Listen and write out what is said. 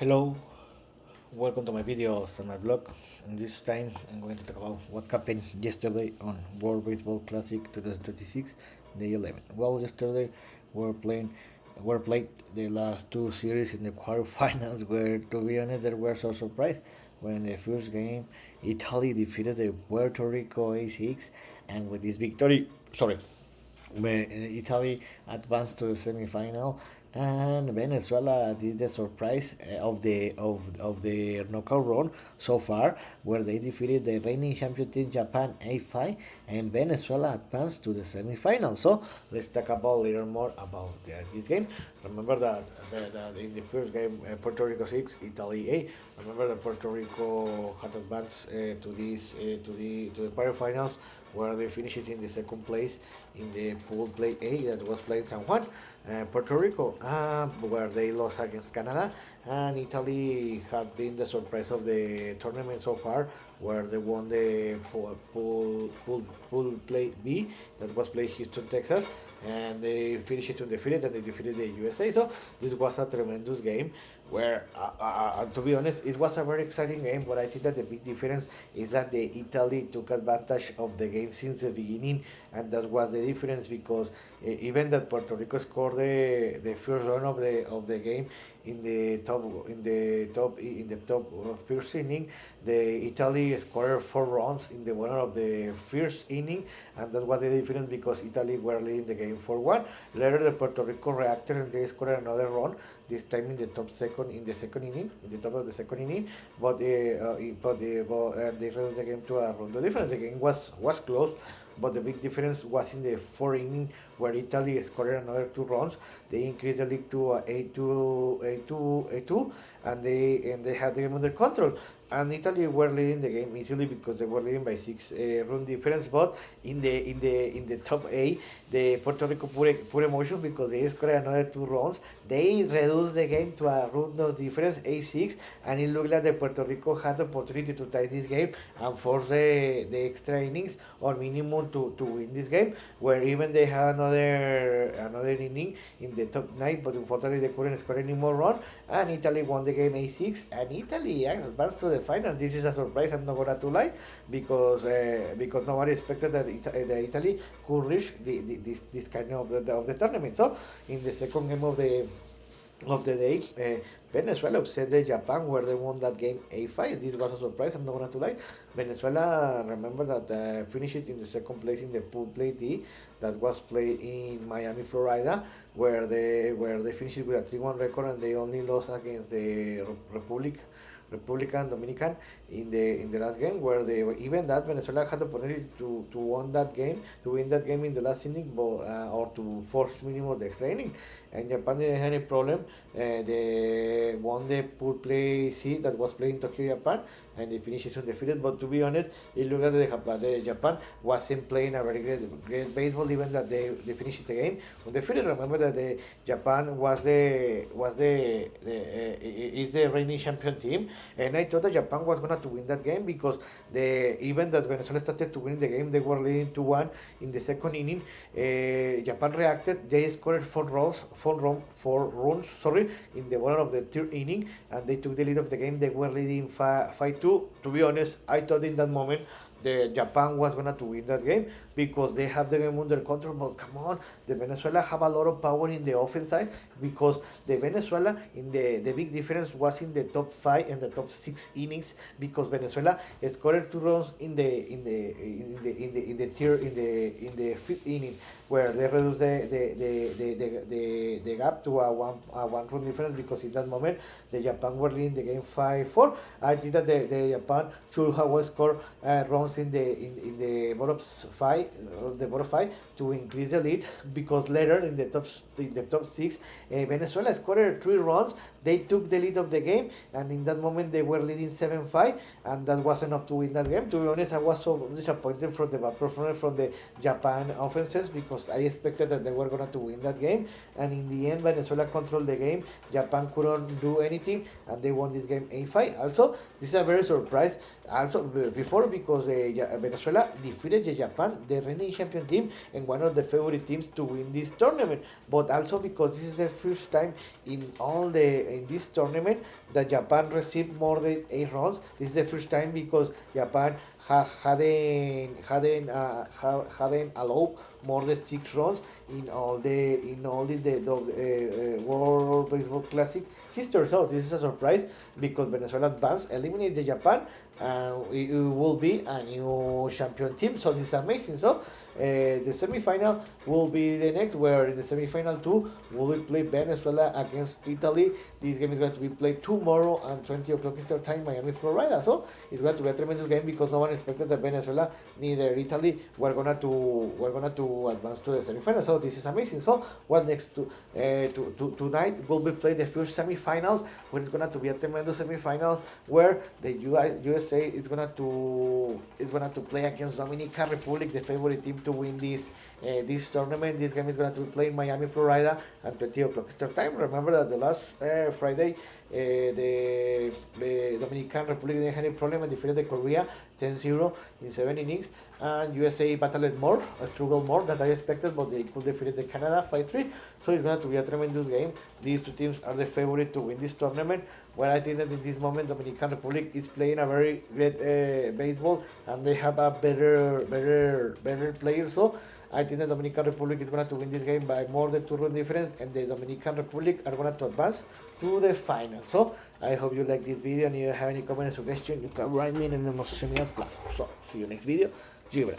Hello, welcome to my videos on my blog. And this time I'm going to talk about what happened yesterday on World Baseball Classic 2026, day 11. Well, yesterday we're playing, we played the last two series in the quarterfinals. Where, to be honest, there were so surprised. When in the first game, Italy defeated the Puerto Rico A6, and with this victory, where Italy advanced to the semifinal, and Venezuela did the surprise of the knockout round so far, where they defeated the reigning champion team Japan 8-5, and Venezuela advanced to the semifinal. So let's talk about a little more about this game. Remember that in the first game, Puerto Rico 6, Italy 8. Remember that Puerto Rico had advanced to the quarterfinals, where they finished in the second place in the pool play A that was played in San Juan, Puerto Rico, where they lost against Canada, and Italy had been the surprise of the tournament so far, where they won the pool play B that was played Houston, Texas, and they finished it undefeated and they defeated the USA. So this was a tremendous game where, to be honest, it was a very exciting game. But I think that the big difference is that the Italy took advantage of the game since the beginning, and that was the difference because even that Puerto Rico scored the first run of the game in the top first inning. The Italy scored 4 runs in the winner of the first inning, and that was the difference because Italy were leading the game 4-1. Later, the Puerto Rico reacted and they scored another run. This time in the second inning, in the top of the second inning, but they reduced the game to a run. The difference, the game was close, but the big difference was in the fourth inning, where Italy scored another 2 runs. They increased the lead to 8-2, and they had the game under control. And Italy were leading the game easily because they were leading by 6 run difference. But in the top A, the Puerto Rico put emotion because they scored another 2 runs. They reduced the game to a run of difference, A6, and it looked like the Puerto Rico had the opportunity to tie this game and force the extra innings or minimum to win this game. Where even they had another inning in the top 9, but unfortunately they couldn't score any more run, and Italy won the game A6, and Italy advanced to the final. This is a surprise. I'm not gonna to lie, because nobody expected that Italy could reach this kind of the tournament. So in the second game of the day, Venezuela upset the Japan, where they won that game A5. This was a surprise. I'm not gonna to lie. Venezuela, remember that finished in the second place in the pool play D that was played in Miami, Florida, where they finished with a 3-1 record, and they only lost against the Republican Dominican in the last game, where they were, even that Venezuela had the opportunity to win that game in the last inning, or to force minimum the extra inning, and Japan didn't have any problem. They won the pool play C that was played in Tokyo, Japan, and they finished undefeated. But to be honest, it looked like the Japan wasn't playing a very great baseball, even that they finished the game undefeated. Remember that the Japan is the reigning champion team, and I thought that Japan was gonna to win that game because even that Venezuela started to win the game, they were leading 2-1 in the second inning. Japan reacted. They scored 4 runs, in the one of the third inning, and they took the lead of the game. They were leading 5-2. To be honest, I thought in that moment the Japan was gonna to win that game because they have the game under control. But come on, the Venezuela have a lot of power in the offense side, because the Venezuela in the big difference was in the top 5 and the top 6 innings, because Venezuela scored 2 runs in the fifth inning, where they reduced the gap to a 1 run difference, because in that moment the Japan were leading the game 5-4. I think that the Japan should have scored runs in the bottom five to increase the lead, because later in the top 6, Venezuela scored 3 runs. They took the lead of the game, and in that moment they were leading 7-5, and that was enough to win that game. To be honest, I was so disappointed from the bad performance from the Japan offenses, because I expected that they were going to win that game, and in the end Venezuela controlled the game. Japan couldn't do anything, and they won this game 8-5. Also, this is a very surprise. Also before, because Venezuela defeated Japan, the reigning champion team, and one of the favorite teams to win this tournament. But also because this is the first time in this tournament that Japan received more than 8 rounds. This is the first time because Japan hadn't allowed more than 6 rounds in all the World Baseball Classic history. So this is a surprise because Venezuela advanced, eliminated Japan, and it will be a new champion team. So this is amazing. So the semifinal will be the next, where in the semifinal 2 we will play Venezuela against Italy. This game is going to be played tomorrow at 20 o'clock Eastern Time, Miami, Florida. So it's going to be a tremendous game because no one expected that Venezuela, neither Italy, were gonna to advance to the semifinal. So this is amazing. So what next? Tonight will be played the first semifinals, where it's gonna to be a tremendous semifinals, where the USA is gonna to play against Dominican Republic, the favorite team to win this tournament. This game is going to be played in Miami, Florida at 20 o'clock Eastern Time. Remember that the last Friday, the Dominican Republic didn't have any problem and defeated the Korea 10-0 in 7 innings. And USA battled more, struggled more than I expected, but they could defeat the Canada 5-3. So it's going to be a tremendous game. These two teams are the favorite to win this tournament, where I think that in this moment Dominican Republic is playing a very great baseball, and they have a better players. So I think the Dominican Republic is going to win this game by more than 2 run difference, and the Dominican Republic are going to advance to the final. So I hope you like this video, and if you have any comment or suggestion, you can write me in the most similar platform. So see you next video. Gibran.